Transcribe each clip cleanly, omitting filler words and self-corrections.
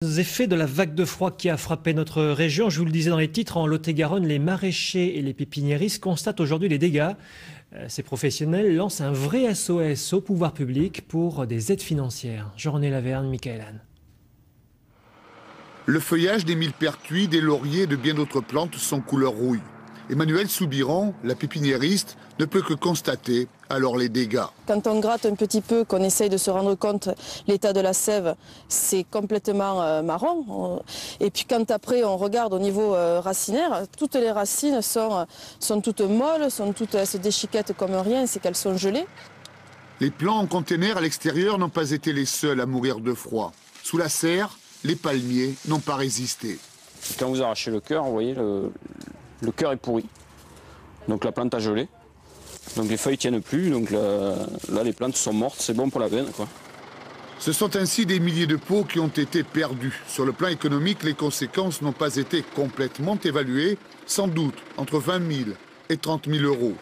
Les effets de la vague de froid qui a frappé notre région, je vous le disais dans les titres, en Lot-et-Garonne, les maraîchers et les pépiniéristes constatent aujourd'hui les dégâts. Ces professionnels lancent un vrai SOS au pouvoir public pour des aides financières. Jean-René Laverne, Michael Anne. Le feuillage des millepertuis, des lauriers et de bien d'autres plantes sont couleur rouille. Emmanuel Soubiran, la pépiniériste, ne peut que constater alors les dégâts. Quand on gratte un petit peu, qu'on essaye de se rendre compte l'état de la sève, c'est complètement marron. Et puis quand après on regarde au niveau racinaire, toutes les racines sont toutes molles, elles se déchiquettent comme rien, c'est qu'elles sont gelées. Les plants en container à l'extérieur n'ont pas été les seuls à mourir de froid. Sous la serre, les palmiers n'ont pas résisté. Quand vous arrachez le cœur, vous voyez, le cœur est pourri. Donc la plante a gelé. Donc les feuilles ne tiennent plus. Donc là, les plantes sont mortes. C'est bon pour la veine, quoi. Ce sont ainsi des milliers de pots qui ont été perdus. Sur le plan économique, les conséquences n'ont pas été complètement évaluées. Sans doute entre 20 000 et 30 000 euros.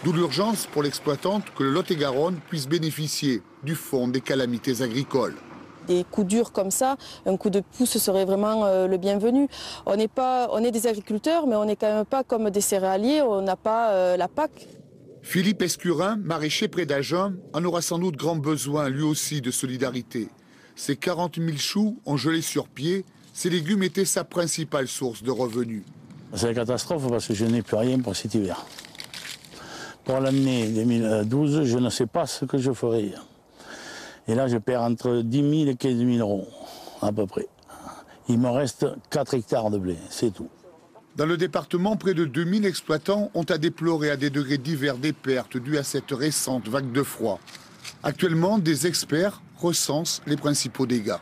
D'où l'urgence pour l'exploitante que le Lot-et-Garonne puisse bénéficier du fonds des calamités agricoles. Des coups durs comme ça, un coup de pouce serait vraiment le bienvenu. On est des agriculteurs, mais on n'est quand même pas comme des céréaliers, on n'a pas la PAC. Philippe Escurin, maraîcher près d'Agen, en aura sans doute grand besoin lui aussi de solidarité. Ses 40 000 choux ont gelé sur pied, ses légumes étaient sa principale source de revenus. C'est la catastrophe parce que je n'ai plus rien pour cet hiver. Pour l'année 2012, je ne sais pas ce que je ferai. Et là, je perds entre 10 000 et 15 000 euros, à peu près. Il me reste 4 hectares de blé, c'est tout. Dans le département, près de 2000 exploitants ont à déplorer à des degrés divers des pertes dues à cette récente vague de froid. Actuellement, des experts recensent les principaux dégâts.